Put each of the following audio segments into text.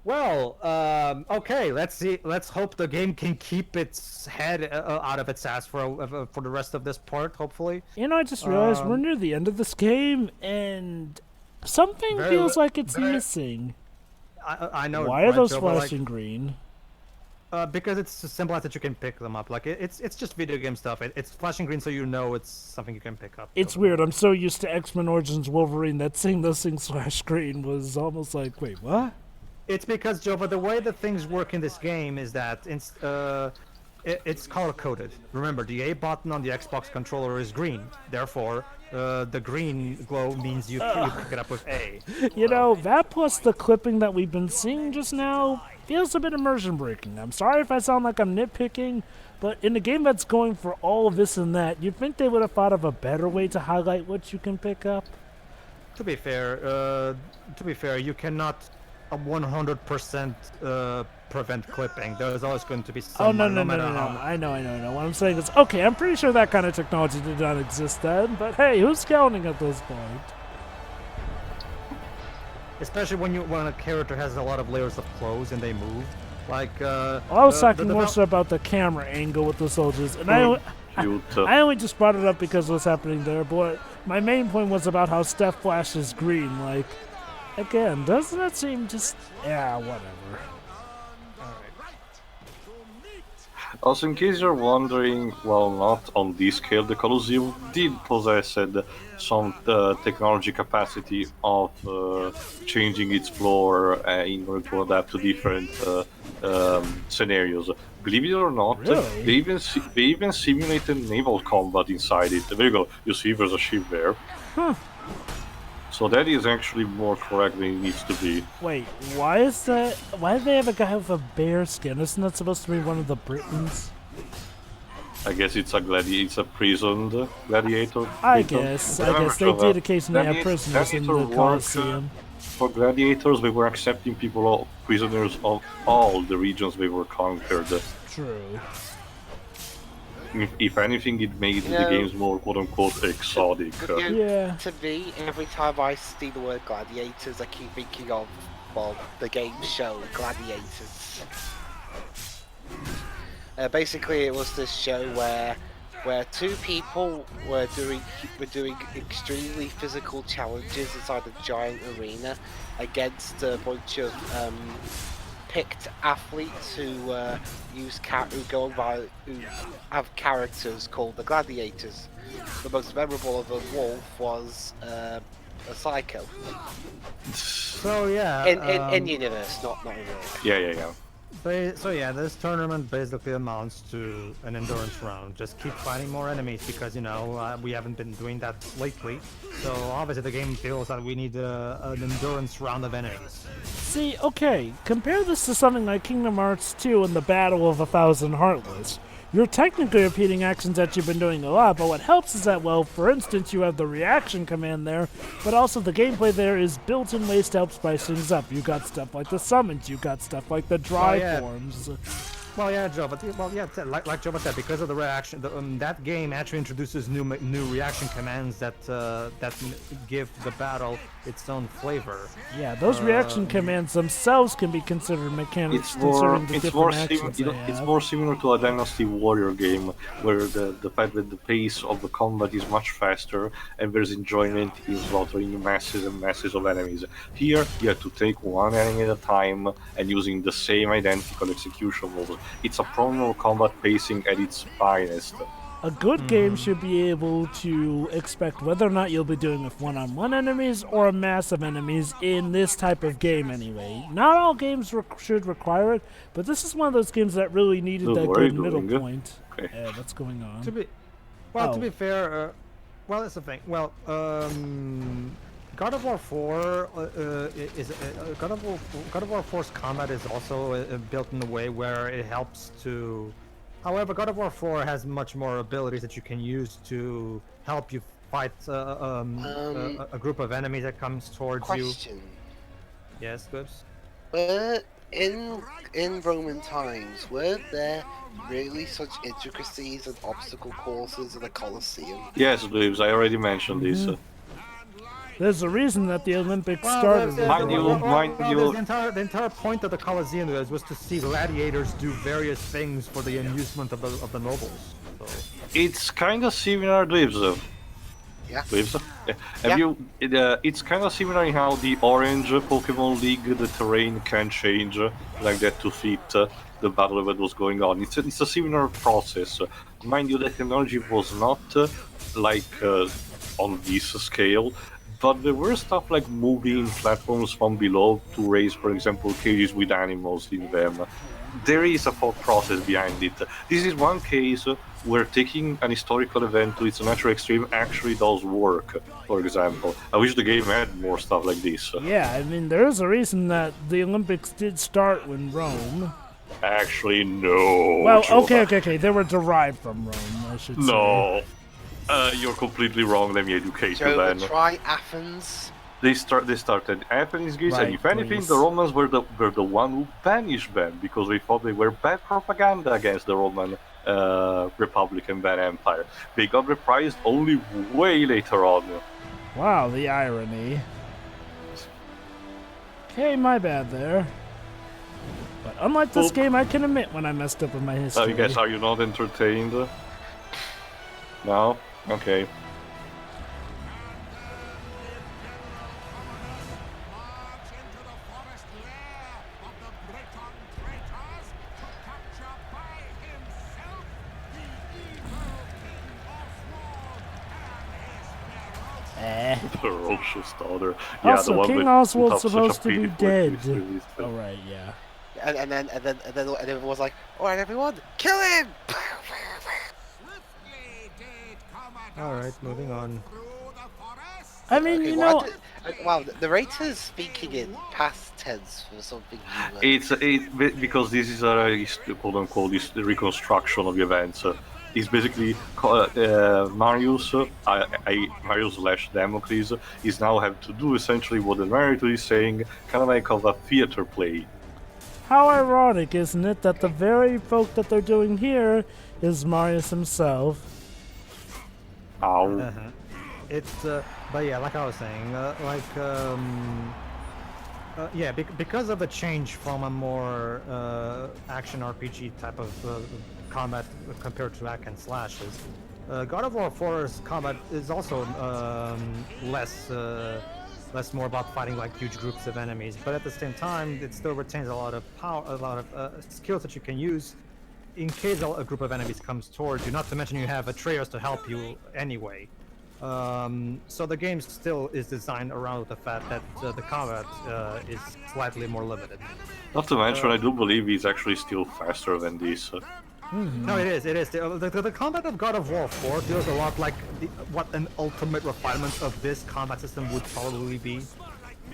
Well, okay. Let's see. Let's hope the game can keep its head out of its ass for the rest of this part. Hopefully. I just realized we're Um, near the end of this game, and something very, feels like it's very. missing. I know, Why are right, those Joe? But like, flashing green? because it's as simple as that you can pick them up. Like it's just video game stuff. It's flashing green, so you know it's something you can pick up. It's weird. I'm so used to X-Men Origins Wolverine that seeing those things flash green was almost like, wait, what? It's because Joe, but the way that things work in this game is that it's color coded. Remember, the A button on the Xbox controller is green. Therefore, the green glow means you pick it up with A. That plus the clipping that we've been seeing just now feels a bit immersion breaking. I'm sorry if I sound like I'm nitpicking, but in a game that's going for all of this and that, you'd think they would have thought of a better way to highlight what you can pick up. To be fair, you cannot 100% prevent clipping. There's always going to be Oh, some, no, no no, no, matter no, no. how. I know. What I'm saying is, okay, I'm pretty sure that kind of technology did not exist then, but hey, who's counting at this point? Especially when a character has a lot of layers of clothes and they move. Like Well, I was talking more so about the camera angle with the soldiers, and I only just brought it up because of what's happening there, but my main point was about how Steph flashes green. Like, again, doesn't that seem just... Yeah, whatever. Also, in case you're wondering, well, not on this scale, the Colosseum did possess some technology capacity of changing its floor in order to adapt to different scenarios. Believe it or not, Really? they even simulated naval combat inside it. There you go. You see, there's a ship there. Huh. So that is actually more correct than it needs to be. Wait, why is that? Why do they have a guy with a bear skin? Isn't that supposed to be one of the Britons? I guess it's a prisoned gladiator. I guess they did occasionally have prisoners in the Gladiator Colosseum. For gladiators, they were accepting people, prisoners of all the regions they were conquered. True. If anything, it made the games more quote-unquote exotic. Yeah. To me, every time I see the word gladiators, I keep thinking of, well, the game show Gladiators. Basically, it was this show where two people were doing extremely physical challenges inside a giant arena against a bunch of picked athletes who who have characters called the Gladiators. The most memorable of them, Wolf, was a psycho. So yeah. In universe, not in real. Yeah. So yeah, this tournament basically amounts to an endurance round. Just keep fighting more enemies because we haven't been doing that lately. So obviously the game feels that we need an endurance round of enemies. See, okay, compare this to something like Kingdom Hearts 2 and the Battle of 1,000 Heartless. You're technically repeating actions that you've been doing a lot, but what helps is that, well, for instance, you have the reaction command there, but also the gameplay there is built in ways to help spice things up. You got stuff like the summons, you got stuff like the dry forms. Well, yeah, Joe, like Joe said, because of the reaction, that game actually introduces new reaction commands that give the battle its own flavor. Yeah, those reaction commands themselves can be considered mechanics concerning the different actions they have. It's more similar to a Dynasty Warrior game, where the fact that the pace of the combat is much faster and there's enjoyment in slaughtering masses and masses of enemies. Here, you have to take one enemy at a time and using the same identical execution moves. It's a promo combat pacing at its finest. A good game should be able to expect whether or not you'll be doing with one-on-one enemies or a mass of enemies in this type of game anyway. Not all games should require it, but this is one of those games that really needed that good middle point. Okay. What's going on? To be fair, well, that's the thing. Well, God of War 4 God of War 4's combat is also built in a way where it helps to. However, God of War 4 has much more abilities that you can use to help you fight a group of enemies that comes towards you. Question. Yes, Clips? In Roman times, were there really such intricacies and obstacle courses in the Colosseum? Yes, Blues, I already mentioned this. There's a reason that the Olympics Well, started. Mind you- the entire point of the Colosseum was to see gladiators do various things for the amusement of the nobles. So. It's kind of similar to Ibs. Yeah. Waves? Yeah. Have you? It's kind of similar in how the Orange Pokemon League, the terrain can change like that to fit the battle that was going on. It's a similar process. Mind you, the technology was not on this scale, but there were stuff like moving platforms from below to raise, for example, cages with animals in them. There is a thought process behind it. This is one case where taking an historical event to its natural extreme actually does work, for example. I wish the game had more stuff like this. Yeah, I mean, there is a reason that the Olympics did start when Rome. Actually, no. Well, Joe. okay, they were derived from Rome, I should say. No. You're completely wrong. Let me educate you Joe, then. try Athens. They started Athens, Greece, and Right, if anything, Greece. the Romans were the one who banished them because they thought they were bad propaganda against the Roman Republic and bad empire. They got reprised only way later on. Wow, the irony. Okay, my bad there. But unlike this Well- game, I can admit when I messed up with my history. I guess, are you not entertained? No? Okay. Ferocious daughter. Yeah, Also, the one King with Oswald's such a supposed to be pitiful dead. history. Oh, right, yeah. And then everyone was like, alright everyone, kill him! All right, moving on. I mean, Okay, you well, know, wow, the narrator's speaking in past tense for something Because this is a quote unquote reconstruction of the events. It's basically Marius, Marius / Damocles, is now have to do essentially what the narrator is saying, kind of like of a theater play. how ironic, isn't it, that the very folk that they're doing here is Marius himself. Ow. It's but yeah, like I was saying, because of the change from a more action RPG type of combat compared to hack and slashes, God of War 4's combat is also less more about fighting like huge groups of enemies, but at the same time, it still retains a lot of power, a lot of skills that you can use in case a group of enemies comes towards you. Not to mention you have Atreus to help you anyway. So the game still is designed around the fact that the combat is slightly more limited. Not to mention, I do believe he's actually still faster than this. No, it is. The combat of God of War 4 feels a lot like what an ultimate refinement of this combat system would probably be.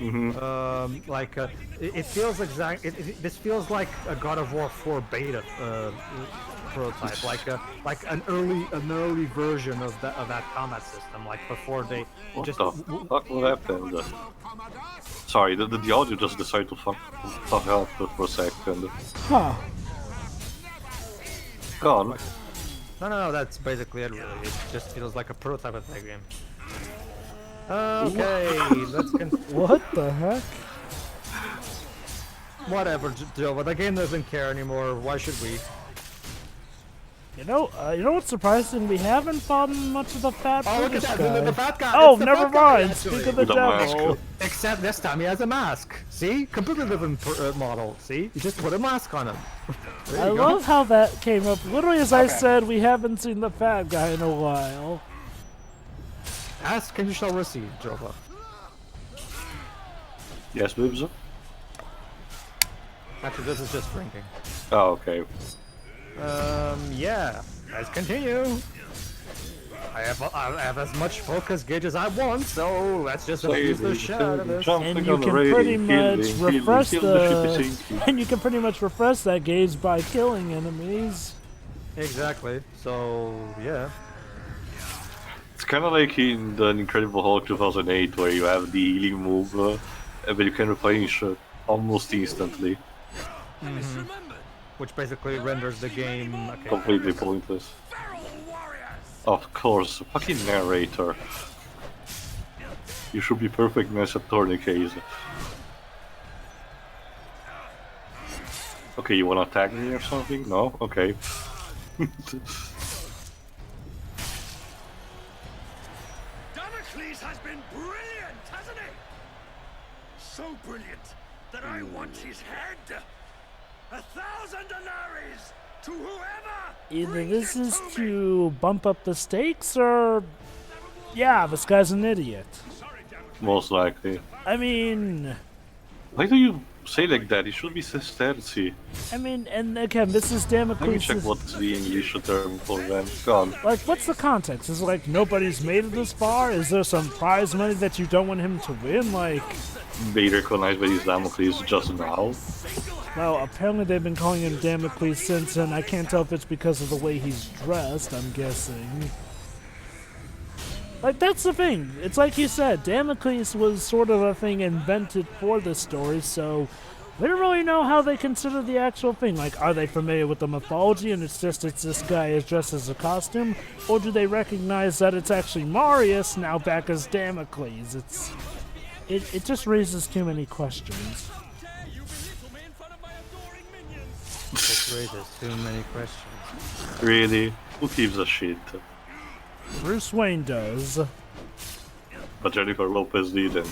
It feels this feels like a God of War 4 beta prototype, like an early version of that combat system, like before they What just. the fuck what happened? Sorry, the audio just decided to fuck up for a second. Huh. Gone. No, that's basically it. Really, it just feels like a prototype of that game. Okay, let's What the heck? whatever, Joe. But the game doesn't care anymore. Why should we? You know what's surprising? We haven't fought much of the fat Oh, look at British that! guy. The fat guy. Oh, It's the never fat guy, mind. actually. Speak of the With a mask. devil. Except this time he has a mask. See? Completely different model. See? You just put a mask on him. There I you go. love how that came up. Literally, as I said, we haven't seen the fat guy in a while. Ask and you shall receive, Jova. Yes, boobs? Actually, this is just drinking. Oh, okay. Yeah. Let's continue. I have as much focus gauge as I want, so let's just use the shit out of this. And you can pretty much refresh and you can pretty much refresh that gauge by killing enemies. Exactly. So yeah. It's kind of like in the Incredible Hulk 2008, where you have the healing move, but you can replenish almost instantly. Which basically renders the game Completely pointless. Of course, fucking narrator. You should be perfect in a tourniquet. Okay, you wanna attack me or something? No? Okay. Damocles has been brilliant, hasn't he? So brilliant that I want his head. 1,000 denaries to whoever. Either brings this it is to me. to bump up the stakes, or yeah, this guy's an idiot. Most likely. I mean, Why do you say like that? It should be sesterci. and again, this is Let me Damocles. check what's the English term for them. Gone. Like, what's the context? Is it like nobody's made it this far? Is there some prize money that you don't want him to win? Like, They recognized by his Damocles just now. well, apparently they've been calling him Damocles since, and I can't tell if it's because of the way he's dressed, I'm guessing. Like, that's the thing. It's like you said, Damocles was sort of a thing invented for this story, so we don't really know how they consider the actual thing. Like, are they familiar with the mythology and it's this guy is dressed as a costume? Or do they recognize that it's actually Marius now back as Damocles? It just raises too many questions. This raises too many questions. Really? Who gives a shit? Bruce Wayne does. But Jennifer Lopez didn't.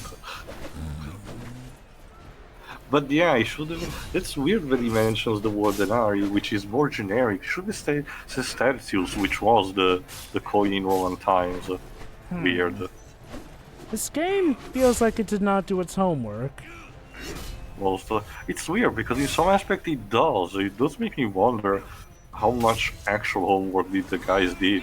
But yeah, I should have. It's weird when he mentions the word denari, which is more generic. Should have said sestertius, which was the coin in Roman times. Weird. This game feels like it did not do its homework. Also, it's weird because in some aspect it does. It does make me wonder how much actual homework did the guys did.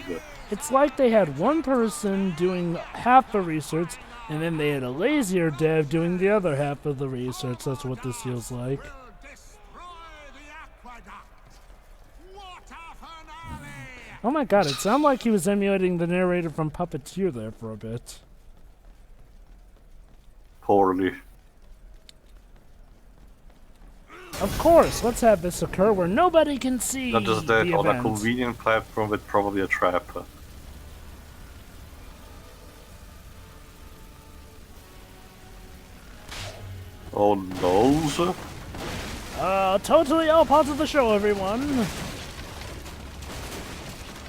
It's like they had one person doing half the research, and then they had a lazier dev doing the other half of the research. That's what this feels like. Oh my god, it sounded like he was emulating the narrator from Puppeteer there for a bit. Poorly. Of course, let's have this occur where nobody can see Not just that, the on a event. convenient platform with probably a trap. Oh no! Totally all parts of the show, everyone.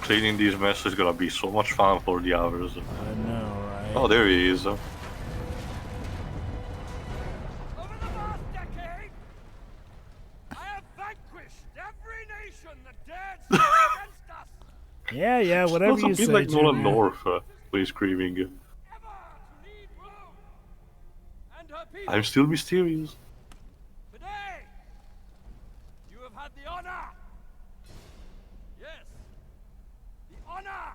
Cleaning these messes is gonna be so much fun for the others. I know, right? Oh, there he is. Over the last decade, I have vanquished every nation that dared stand against us. Yeah, whatever Sounds you a bit say, like Nolan Junior. North, please screaming. Ever to lead Rome and her people. I'm still mysterious. Today, you have had the honor. Yes, the honor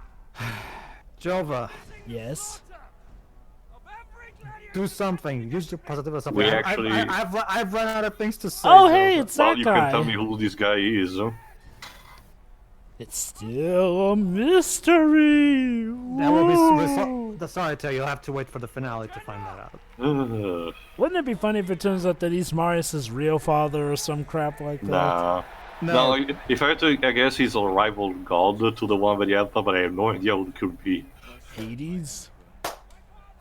Jova, Yes. of every gladiator. do something. Use your positive or something. We I- actually- I've run out of things to say. Oh, hey, Jova. it's Well, that you guy. can tell me who this guy is. It's still a mystery. That will be. Whoa. Sorry to tell you, you'll have to wait for the finale to find that out. Wouldn't it be funny if it turns out that he's Marius' real father or some crap like that? Nah. No. No, if I had to, I guess he's a rival god to the one with the alpha, but I have no idea who it could be. Hades?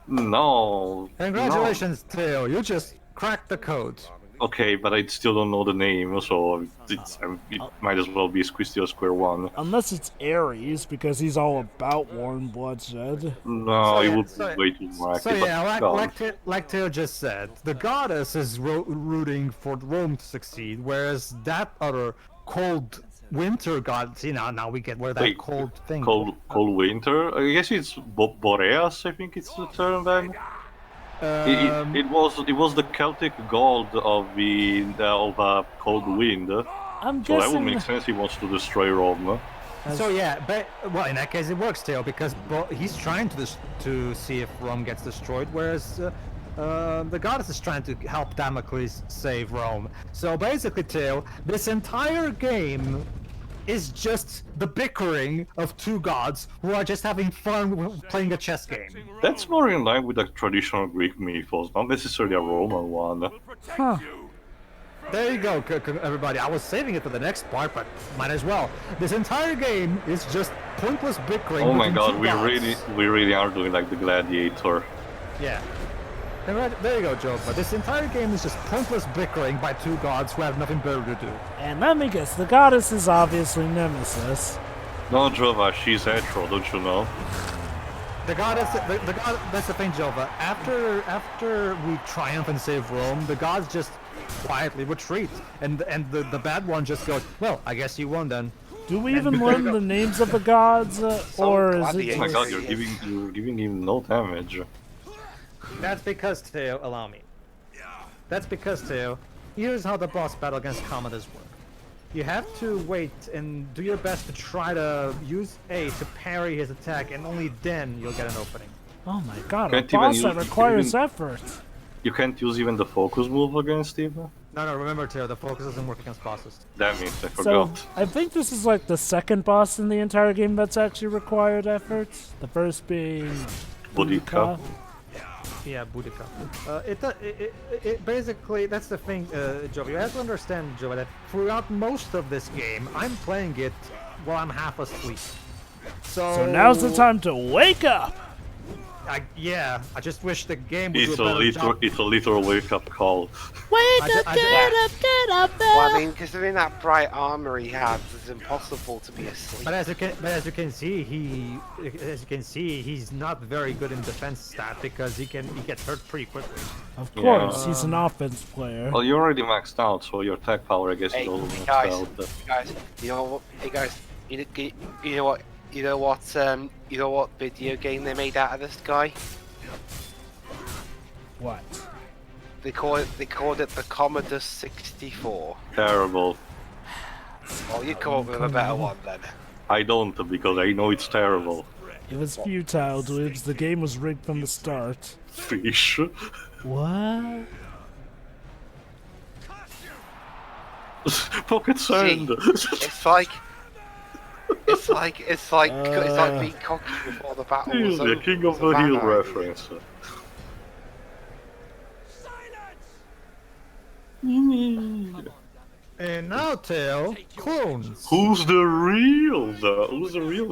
No. Congratulations, Theo. You just cracked the code. No. Okay, but I still don't know the name, so it might as well be Squistio Square One. Unless it's Ares, because he's all about warm bloodshed. No, So, it yeah, would so- be way too wacky. So yeah, but go on. like Theo just said, the goddess is rooting for Rome to succeed, whereas that other cold winter god, see now we get where that Wait, cold thing. Cold winter. I guess it's Boreas. I think it's the term then. It was the Celtic god of cold wind. I'm So that would guessing. make sense. He wants to destroy Rome. So yeah, but well, in that case it works, Theo, because he's trying to see if Rome gets destroyed, whereas the goddess is trying to help Damocles save Rome. So basically, Theo, this entire game is just the bickering of two gods who are just having fun playing a chess game. That's more in line with the traditional Greek mythos, not necessarily a Roman one. Huh. There you go, everybody. I was saving it for the next part, but might as well. This entire game is just pointless bickering. Oh my between god, two we gods. really are doing like the Gladiator. Yeah. There you go, Joe. But this entire game is just pointless bickering by two gods who have nothing better to do. And let me guess, the goddess is obviously Nemesis. No, Jova, she's hetero, don't you know? The goddess, the god. That's the thing, Jova. After we triumph and save Rome, the gods just quietly retreat, and the bad one just goes, well, I guess you won then. Do we even learn the names of the gods, or is it? Oh my god, you're giving him no damage. That's because, Theo, allow me. That's because, Theo, here's how the boss battle against Commodus work. You have to wait and do your best to try to use A to parry his attack, and only then you'll get an opening. Oh my god, a Can't even boss use- that requires even- effort. You can't use even the focus move against him? No, remember, Theo, the focus doesn't work against bosses. Damn it, I So, forgot. I think this is like the second boss in the entire game that's actually required effort. The first being... Boudica. Yeah, Boudica. It basically, that's the thing, Joe. You have to understand, Joe, that throughout most of this game, I'm playing it while I'm half asleep. So now's the time to wake up! I just wish the game would do a It's a better little, job. it's a little wake-up call. Wake I up, ju- get up, Well, I mean, considering that bright armor he has, it's impossible to be asleep. But as you can see, he's not very good in defense stat because he gets hurt pretty quickly. Of course, he's an offense player. Well, you're already maxed out, so your attack power, I guess, Hey, is also maxed guys, out. guys, you know what? Hey guys, you know what? You know what video game they made out of this guy? What? They called it the Commodus 64. Terrible. Well, you come up with a better one then. I don't, because I know it's terrible. It was futile, dudes. The game was rigged from the start. Fish. What? Pocket sand. It's like being cocky before the battle was He's over. the king of It's a the bad hill idea. reference. And now, Theo, clones. Who's the real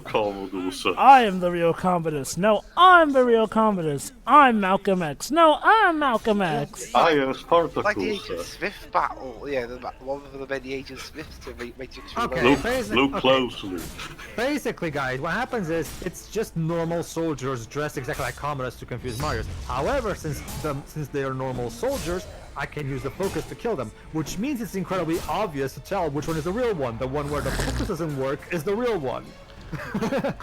Commodus? I am the real Commodus. No, I'm the real Commodus. I'm Malcolm X. No, I'm Malcolm X. I am Like the Agent Spartacus. Smith battle, yeah, one of the many Agent Smiths to Matrix Okay. Reloaded. Look closely. Basically, guys, what happens is it's just normal soldiers dressed exactly like Commodus to confuse Marius. However, since they are normal soldiers, I can use the focus to kill them, which means it's incredibly obvious to tell which one is the real one. The one where the focus doesn't work is the real one.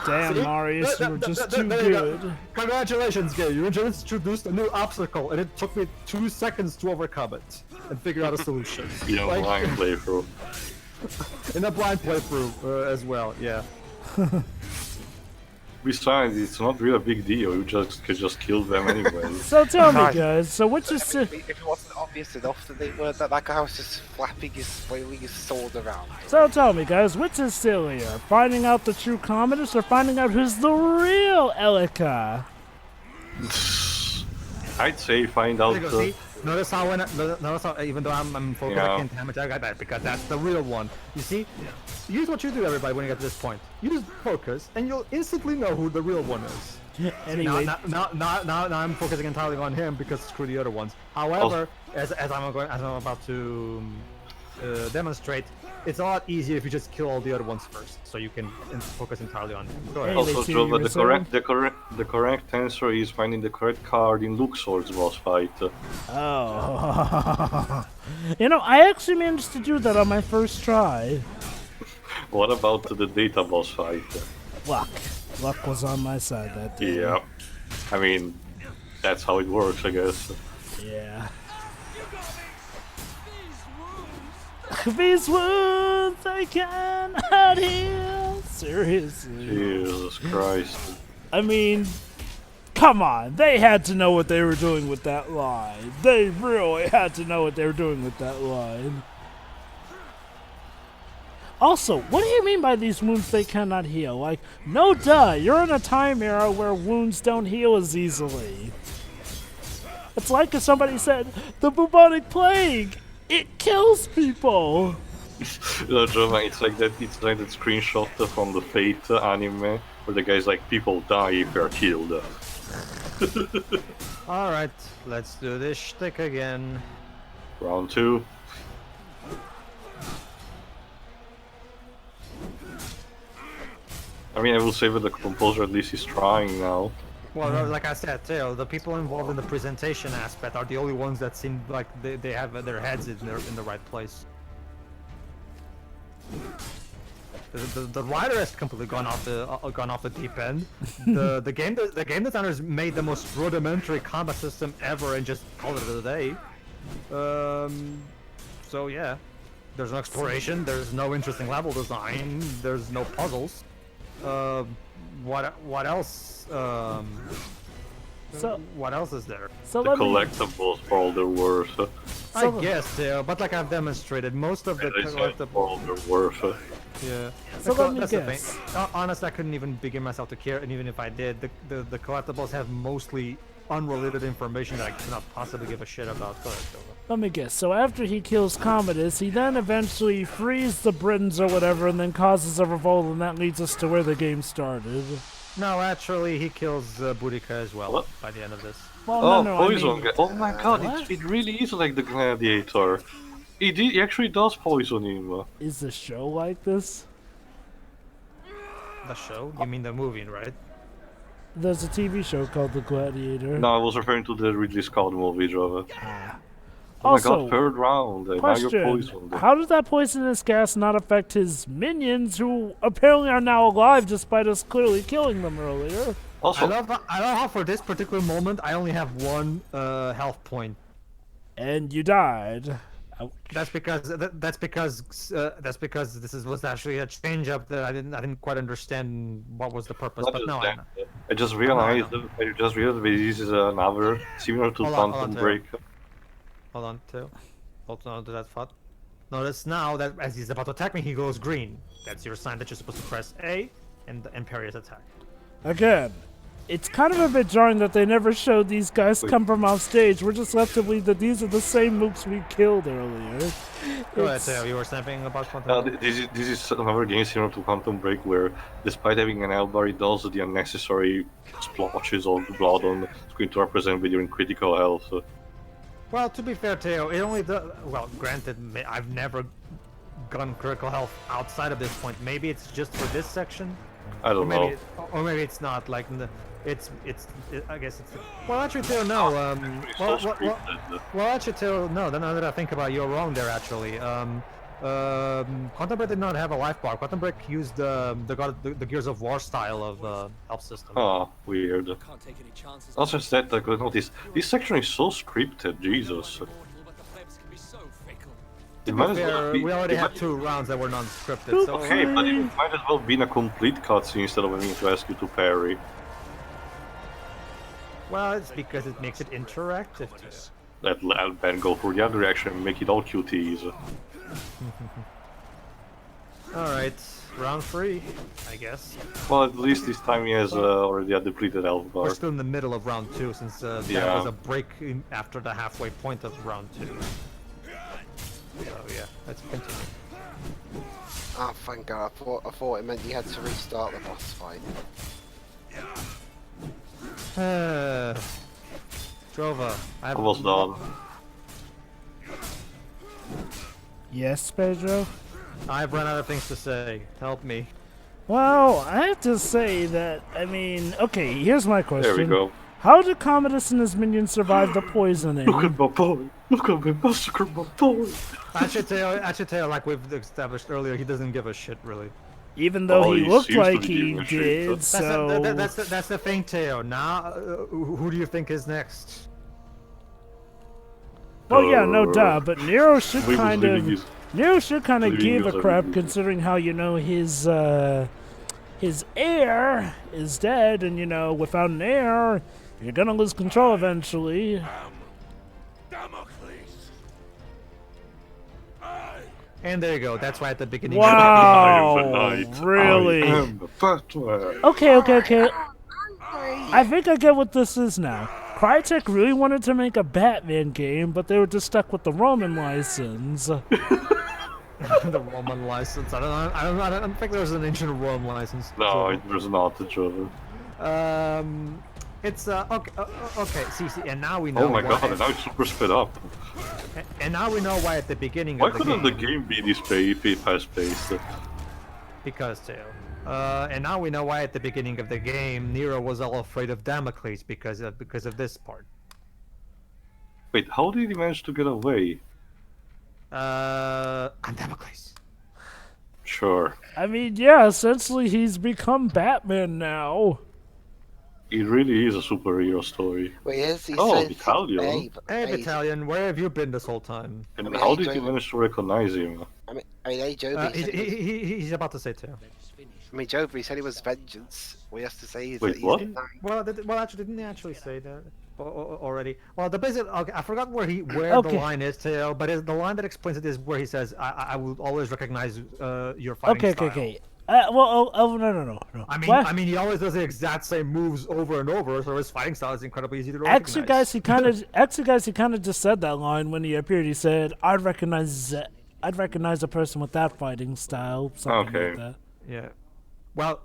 Damn, See? Marius, you were just too There you go. good. Congratulations, Gay. You just introduced a new obstacle, and it took me 2 seconds to overcome it and figure out a solution. You know, Like- blind playthrough. In a blind playthrough as well, yeah. Besides, it's not really a big deal. You can just kill them anyway. So tell me, Right. guys, so which is... If it wasn't obvious enough that they were that guy was just flailing his sword around. So tell me, guys, which is sillier? Finding out the true Commodus or finding out who's the real Elika? I'd say find out. There you go, see? Notice how even though I'm focused, Yeah. I can't damage that guy because that's the real one. You see? Here's what you do, everybody, when you get to this point. Use focus, and you'll instantly know who the real one is. Anyway, Now I'm focusing entirely on him because screw the other ones. However, as I'm about to demonstrate, it's a lot easier if you just kill all the other ones first, so you can focus entirely on him. Go ahead. Hey, Also, let's see, Jova, you were the correct answer is finding the correct card in Luxor's boss fight. oh. You know, I actually managed to do that on my first try. What about the data boss fight? Luck. Luck was on my side that day. Yeah. I mean, that's how it works, I guess. Yeah. These wounds I cannot heal. Seriously. Jesus Christ. I mean, come on. They had to know what they were doing with that line. They really had to know what they were doing with that line. Also, what do you mean by these wounds they cannot heal? Like, no duh, you're in a time era where wounds don't heal as easily. It's like if somebody said, the bubonic plague, it kills people. No, Jova, it's like that screenshot from the Fate anime where the guy's like, people die if they're killed. All right, let's do this shtick again. Round 2. I mean, I will say that the composer at least is trying now. Well, like I said, too, the people involved in the presentation aspect are the only ones that seem like they have their heads in the right place. The writer has completely gone off the deep end. The game designers made the most rudimentary combat system ever and just called it a day. So yeah, there's no exploration. There's no interesting level design. There's no puzzles. What else? What else is there? The collectibles for all they're worth. I guess, yeah, but like I've demonstrated, most of the collectibles for all they're worth. Yeah. So let me that's guess. the thing. Honestly, I couldn't even begin myself to care, and even if I did, the collectibles have mostly unrelated information that I cannot possibly give a shit about. Let me guess. So after he kills Commodus, he then eventually frees the Britons or whatever, and then causes a revolt, and that leads us to where the game started. No, actually, he kills Boudica as well What? by the end of this. Well, Poison. I mean, Oh my god, What? it really is like the Gladiator. He actually does poison him. is the show like this? The show? You mean the movie, right? There's a TV show called The Gladiator. No, I was referring to the Ridley Scott movie, Java. Ah. Oh Also, my god, third round. Now you're question, poisoned. how did that poisonous gas not affect his minions, who apparently are now alive despite us clearly killing them earlier? Also, I love how for this particular moment I only have one health point. And you died. That's because was actually a change up that I didn't quite understand what was the purpose. not But just no, that, I just realized that this is another similar to Hold on, Quantum Theo. Break. hold on to that thought. Notice now that as he's about to attack me, he goes green. That's your sign that you're supposed to press A and parry his attack. Again, it's kind of a bit jarring that they never showed these guys come from off stage. We're just left to believe that these are the same mooks we killed earlier. Go ahead, It's- Theo. You were snapping about Quantum. This is another game similar to Quantum Break where, despite having an L-bar, it does the unnecessary splotches of blood on the screen to represent with your critical health. Well, to be fair, Theo, it only does. Well, granted, I've never gotten critical health outside of this point. Maybe it's just for this section. I don't know. Or maybe it's not. Like, I guess it's. Well, actually, Theo, no. Well, actually, Theo, no. Now that I think about it, you're wrong there. Actually, Quantum Break did not have a life bar. Quantum Break used the Gears of War style of health system. Oh, weird. Also, that I could notice this section is so scripted. Jesus. It To might be as well fair, be- we already it had might- 2 rounds that were non-scripted. So Okay, but it might as well be a complete cutscene instead of having to ask you to parry. well, it's because it makes it interactive. Let Ben go for the other direction and make it all cuties. All right, round 3, I guess. Well, at least this time he has already a depleted health bar. We're still in the middle of round 2 since that Yeah. was a break after the halfway point of round 2. So yeah, let's continue. Oh, thank God! I thought it meant you had to restart the boss fight. Drova, Almost done. Yes, Pedro? I've run out of things to say. Help me. Well, I have to say that, I mean, okay, here's my question. There we go. How did Commodus and his minions survive the poisoning? Look at my boy! Look at me massacre my boy! Actually, like we've established earlier, he doesn't give a shit, really. Even though Oh, he he looked seems to like be he giving a shit, did, but- so... That's the thing, Teo. Now, who do you think is next? Well, yeah, no duh, but Nero should We was kind leaving of... his- Nero should kind of leaving give his a crap, everything. considering how, you know, his heir is dead, and, you know, without an heir, you're gonna lose control eventually. Damocles! And there you go. That's why at the beginning. I am Wow, the knight. really? I am the Batman. Okay. I think I get what this is now. Crytek really wanted to make a Batman game, but they were just stuck with the Roman license. the Roman license. I don't think there's an ancient Rome license. No, it was not the trouble. It's okay. See, and now we know. Oh my why, god, and now it's super sped up. And now we know why at the beginning Why of the couldn't game. the game be this fast-paced? Because too. And now we know why at the beginning of the game Nero was all afraid of Damocles because of this part. Wait, how did he manage to get away? I'm Damocles. Sure. I mean, yeah, essentially he's become Batman now. It really is a superhero story. Well, he Oh, says, Italian. Hey, hey, Battalion, where have you been this whole time? And mean, how hey, did you Joe- manage to recognize him? I mean, hey, Joby. He's about to say too. I mean, Joby said he was vengeance. What he has to say is Wait, that what? he's Well, actually, didn't he actually say that already? Well, the basic. Okay, I forgot where the Okay. line is, Teo. But the line that explains it is where he says, "I will always recognize your fighting Okay, style." okay. No. What? I mean, he always does the exact same moves over and over, so his fighting style is incredibly easy to recognize. He kind of just said that line when he appeared. He said, I'd recognize a person with that fighting style." Something Okay. like that. Yeah. Well,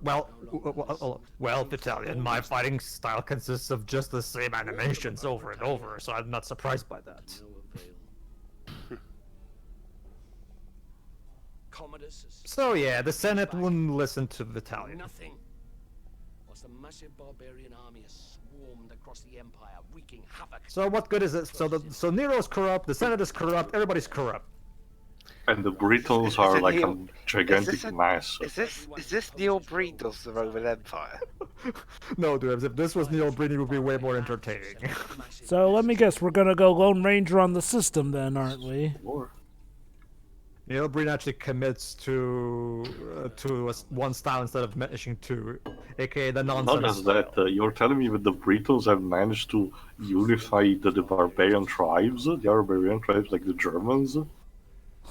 Battalion, my fighting style consists of just the same animations over and over, so I'm not surprised by that. Commodus has So yeah, the Senate wouldn't listen to Battalion. nothing. Whilst a massive barbarian army has swarmed across the empire, wreaking havoc. So what good is it? So Nero's corrupt, the Senate is corrupt, everybody's corrupt. And the Britons Is are it like a Neil- gigantic a- mass. Is this Neil Breed of the Roman Empire? No, dude, if this was Neil Breen, it would be way more entertaining. So let me guess, we're gonna go Lone Ranger on the system then, aren't we? Or- Neil Breen actually commits to one style instead of matching two, aka the Not nonsense just that, style. you're telling me that the Britons have managed to unify the barbarian tribes, the barbarian tribes like the Germans,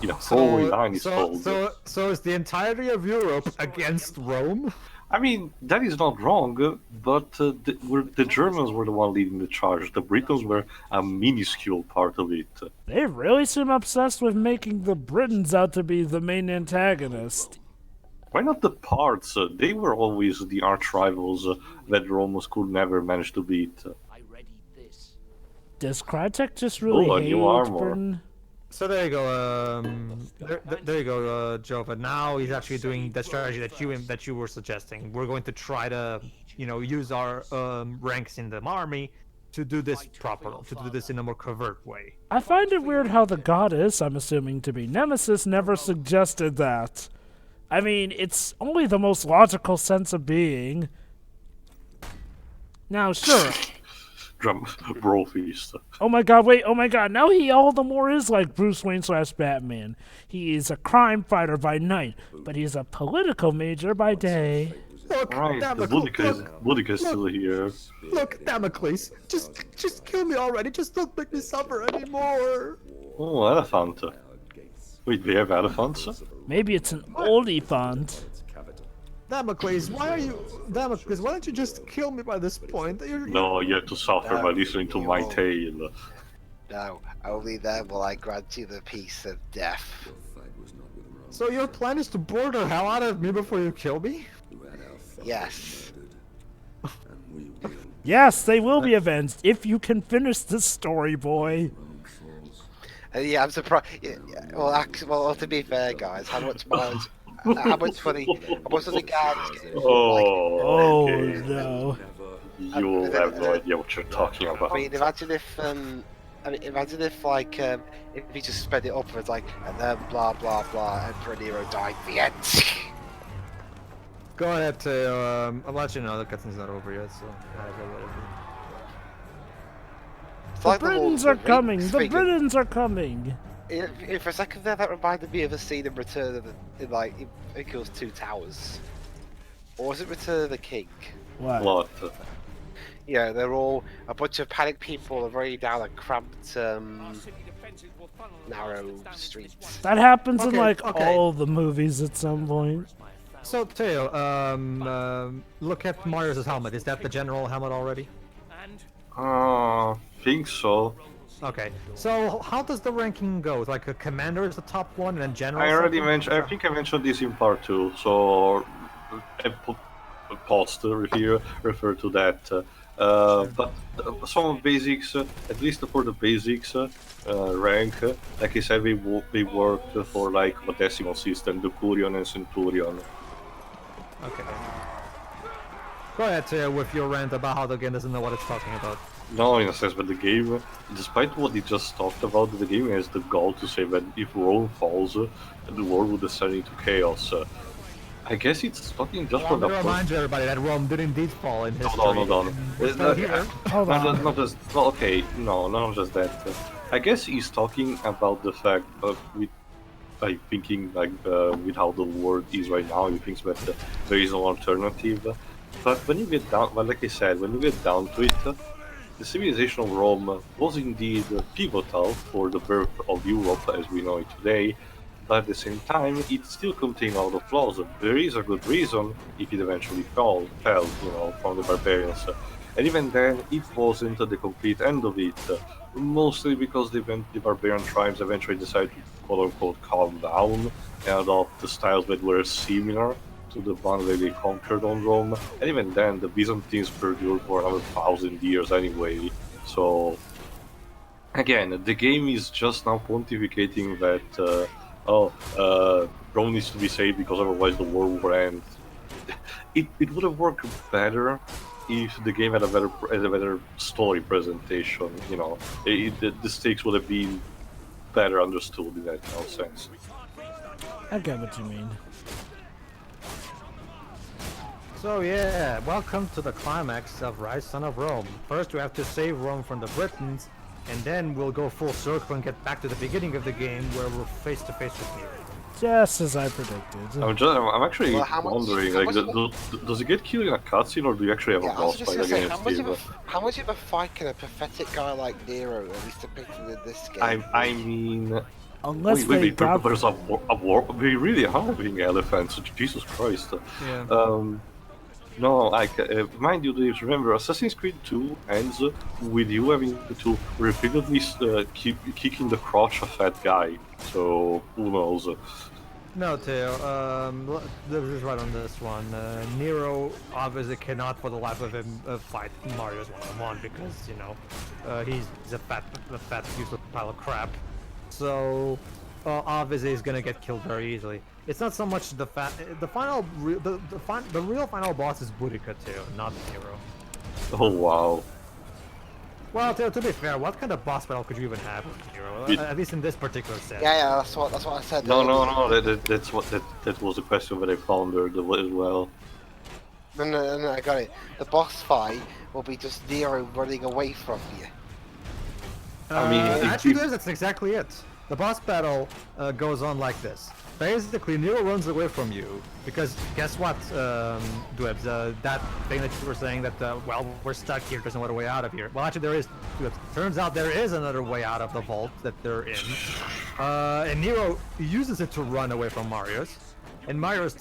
in a whole line is told. So is the entirety of Europe against Rome? I mean, that is not wrong, but the Germans were the one leading the charge. The Britons were a minuscule part of it. They really seem obsessed with making the Britons out to be the main antagonist. Why not the parts? They were always the arch rivals that the Romans could never manage to beat. I readied this. Does Crytek just really Oh, a hate new armor. Britain? So there you go, there you go, Jova. Now he's actually doing the strategy that you were suggesting. We're going to try to, use our ranks in the army to do this to do this in a more covert way. I find it weird how the goddess, I'm assuming to be Nemesis, never suggested that. I mean, it's only the most logical sense of being. Now, sure. Bro feast. Oh my god, wait, oh my god, now he all the more is like Bruce Wayne / Batman. He is a crime fighter by night, but he's a political major by day. Look, Right, the Damocles, Boudica is still here. look, Damocles, just kill me already. Just don't make me suffer anymore. Oh, elephant. Wait, they have elephants? Maybe it's an oldie font. Damocles, why don't you just kill me by this point? No, you have to suffer by listening to my tale. No, only then will I grant you the peace of death. So your plan is to bore the hell out of me before you kill me? Yes. Yes, they will be avenged if you can finish this story, boy. Yeah, I'm surprised. Well, to be fair, guys, how much mileage? How much of the guys? Oh okay. no. You have no idea what you're talking about. I mean, imagine if he just sped it up and like, and then blah blah blah, Emperor Nero died. The end. Go ahead, I'll let you know the cutscene's not over yet, so It's The like Lord Britons of are the coming, Rings the thing. Britons are coming. For a second there, that reminded me of a scene in Return of I think it was Two Towers. Or was it Return of the King? What? Yeah, they're all a bunch of panicked people are running down a cramped, narrow streets. That happens in Okay, like okay. all the movies at some point. So Teo, look at Marius' helmet. Is that the general helmet already? Think so. Okay. So how does the ranking go? Like a commander is the top one, and then general. I already second? mentioned. I think I mentioned this in part 2. So, poster here refer to that. But some basics, at least for the basics, rank, like I said, we worked for like the decimal system, the Curion and Centurion. Okay. Go ahead, Teo, with your rant about how the game doesn't know what it's talking about. No, in a sense, but the game, despite what he just talked about, the game has the goal to say that if Rome falls, the world will descend into chaos. I guess it's talking just Well, for I'm the gonna remind you, everybody, that Rome did indeed fall in history. Hold on. We're still here. Hold on. Not just well, okay, no, not just that. I guess he's talking about the fact with like thinking like with how the world is right now, he thinks that there is no alternative. But when you get down, well, like I said, when you get down to it, the civilization of Rome was indeed pivotal for the birth of Europe as we know it today. But at the same time, it still contained a lot of flaws. There is a good reason if it eventually fell, from the barbarians. And even then, it wasn't the complete end of it. Mostly because the barbarian tribes eventually decided to quote-unquote calm down and adopt the styles that were similar to the one that they conquered on Rome. And even then, the Byzantines perdured for another 1,000 years anyway. So, again, the game is just now pontificating that Rome needs to be saved because otherwise the war will end. It would have worked better if the game had a better story presentation. The stakes would have been better understood in that sense. I get what you mean. So yeah, welcome to the climax of Ryse, Son of Rome. First we have to save Rome from the Britons, and then we'll go full circle and get back to the beginning of the game where we're face to face with Nero. Just as I predicted. I'm actually Well, wondering, how like, does he get killed in a cutscene, or do you actually have a Yeah, I was boss just fight gonna say, against him? how much of a fight can a pathetic guy like Nero at least depicted in this game? I mean, Unless wait, they got... there's a war. We really are having elephants. Jesus Christ. Yeah. No, mind you, please remember, Assassin's Creed 2 ends with you having to repeatedly keep kicking the crotch of that guy. So who knows? No, Teo, this is right on this one. Nero obviously cannot for the life of him fight Mario's one-on-one because, he's a fat, useless pile of crap. So, obviously he's gonna get killed very easily. It's not so much the real final boss is Boudica, Teo, not Nero. Oh wow. Well, to be fair, what kind of boss battle could you even have with Nero? At least in this particular set. Yeah, that's what I said. No. That was a question that I pondered as well. No, I got it. The boss fight will be just Nero running away from you. I mean, actually, that's exactly it. The boss battle goes on like this. Basically, Nero runs away from you because guess what, Dwebs? That thing that you were saying that we're stuck here. There's no other way out of here. Well, actually, there is. Dwebs. Turns out there is another way out of the vault that they're in, and Nero uses it to run away from Marius, and Marius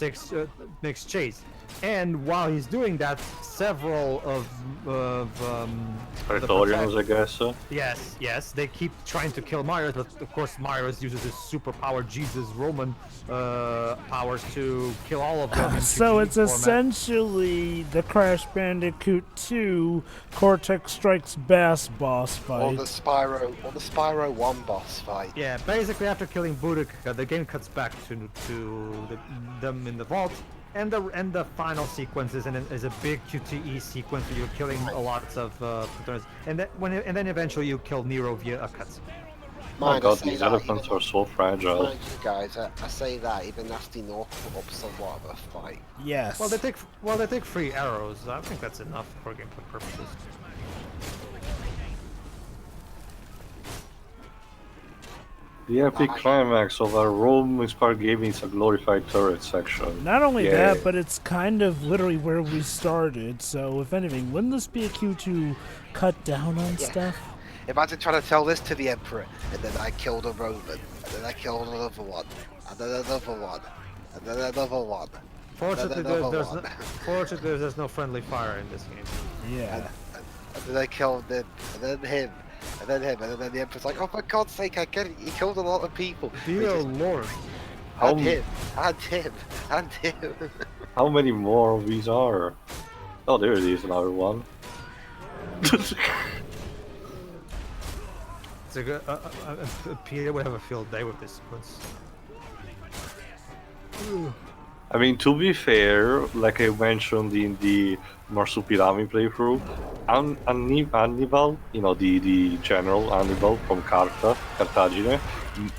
makes chase. And while he's doing that, several of Praetorians, I guess. Yes, they keep trying to kill Marius, but of course Marius uses his superpower Jesus Roman powers to kill all of them. So it's essentially the Crash Bandicoot 2 Cortex Strikes Bass boss fight. Or the Spyro 1 boss fight. Yeah, basically after killing Boudica, the game cuts back to them in the vault. And the final sequence is a big QTE sequence where you're killing a lot of Praetorians, and then eventually you kill Nero via a cutscene. Oh god, these elephants are so fragile. Mind you guys, I say that even Nasty North put up somewhat of a fight. Yes. Well, they take free arrows. I think that's enough for gameplay purposes. The epic climax of our Rome-inspired game is a glorified turret section. Not only Yeah. that, but it's kind of literally where we started, so if anything, wouldn't this be a cue to cut down on stuff? Imagine trying to tell this to the Emperor, and then I killed a Roman, and then I killed another one, and then another one, and then another one. Fortunately, another there's one. there's no friendly fire in this game. Yeah. And then I killed him, and then him, and then him, and then the Emperor's like, oh for God's sake, I get it, he killed a lot of people. Dear Lord. And him, and him, and him. How many more of these are? Oh, there it is, another one. It's a good. Peter would have a field day with this sequence. I mean, to be fair, like I mentioned in the Marsupilami playthrough, Hannibal, you know, the general Hannibal from Carthagine,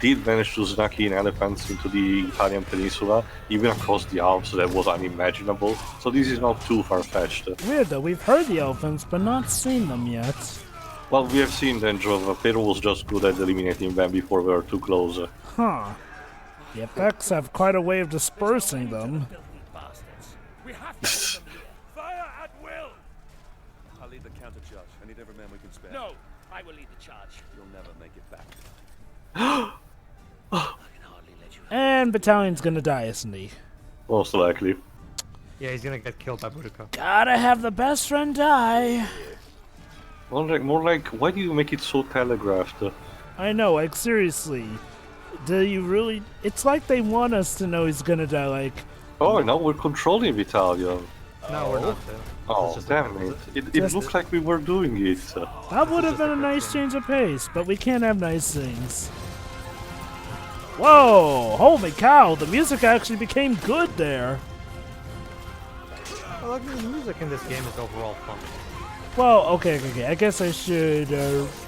did manage to sneak in elephants into the Italian peninsula, even across the Alps. That was unimaginable. So this is not too far-fetched. Weird though, we've heard the elephants, but not seen them yet. Well, we have seen them, Jova. Pedro was just good at eliminating them before we were too close. Huh. The effects have quite a way of dispersing them. We have to open them. Fire at will! I'll lead the counter charge. I need every man we can spare. No, I will lead the charge. You'll never make it back. I can hardly let you. And Battalion's gonna die, isn't he? Most likely. Yeah, he's gonna get killed by Boudica. Gotta have the best friend die. More like, why do you make it so telegraphed? I know, like seriously. Do you really? It's like they want us to know he's gonna die, like... Oh, now we're controlling Battalion. No, we're not. Oh, just damn it. It looked like we were doing it. That would have been a nice change of pace, but we can't have nice things. Whoa! Holy cow, the music actually became good there. I like the music in this game is overall fun. Well, okay. I guess I should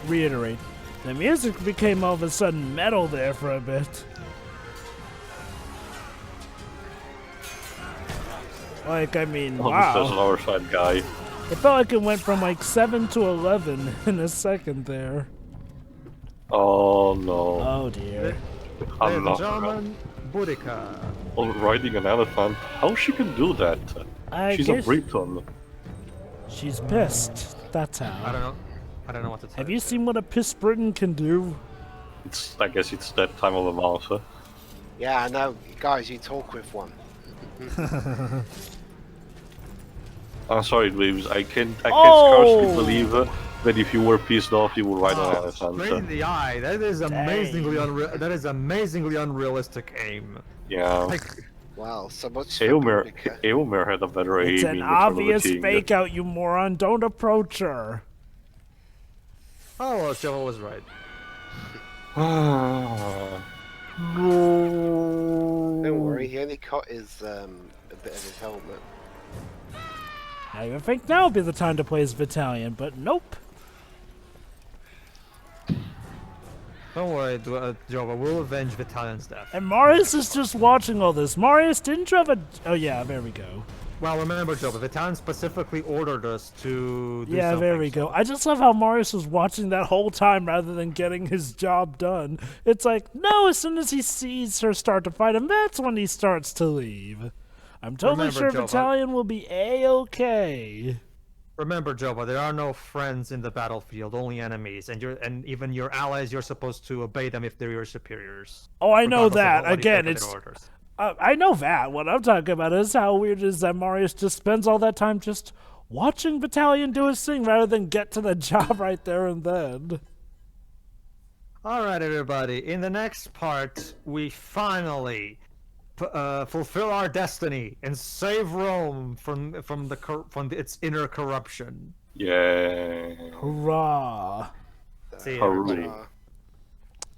reiterate. The music became all of a sudden metal there for a bit. Like, I mean, Oh, this is wow. our side guy. It felt like it went from like 7 to 11 in a second there. Oh no. Oh dear. I'm Ladies and not gentlemen, Boudica. riding an elephant. How she can do that? She's a guess Briton. she's pissed. That's I how. don't know. I don't know what to say. Have you seen what a pissed Briton can do? I guess it's that time of the month. Yeah, I know. Guys, you talk with one. I'm sorry, Dweebs. I can Oh! scarcely believe that if you were pissed off, you would ride an elephant. Straight in the eye. That is amazingly That is amazingly unrealistic aim. Yeah. Like, Wow, so much for Eomer Boudica. had a better It's aim an in Return of the obvious King. fake out, you moron. Don't approach her. oh, well, Joel was right. Don't worry, he only cut his a bit of his helmet. Now you would think now would be the time to play as Battalion, but nope. Don't worry, Jova. We'll avenge Vitalian's death. And Marius is just watching all this. Marius, didn't you have a... Oh yeah, there we go. Well, remember, Jova, Vitalian specifically ordered us to do Yeah, something. there we go. I just love how Marius was watching that whole time rather than getting his job done. It's like, no, as soon as he sees her start to fight him, that's when he starts to leave. I'm totally Remember, sure Jova. Battalion will be A-okay. Remember, Jova, there are no friends in the battlefield, only enemies, and even your allies, you're supposed to obey them if they're your superiors. Oh, I know regardless of that. what Again, their it's... orders. I know that. What I'm talking about is how weird it is that Marius just spends all that time just watching Battalion do his thing rather than get to the job right there and then. All right, everybody. In the next part, we finally fulfill our destiny and save Rome from its inner corruption. Yeah. Hurrah. See you, Hurry. everybody.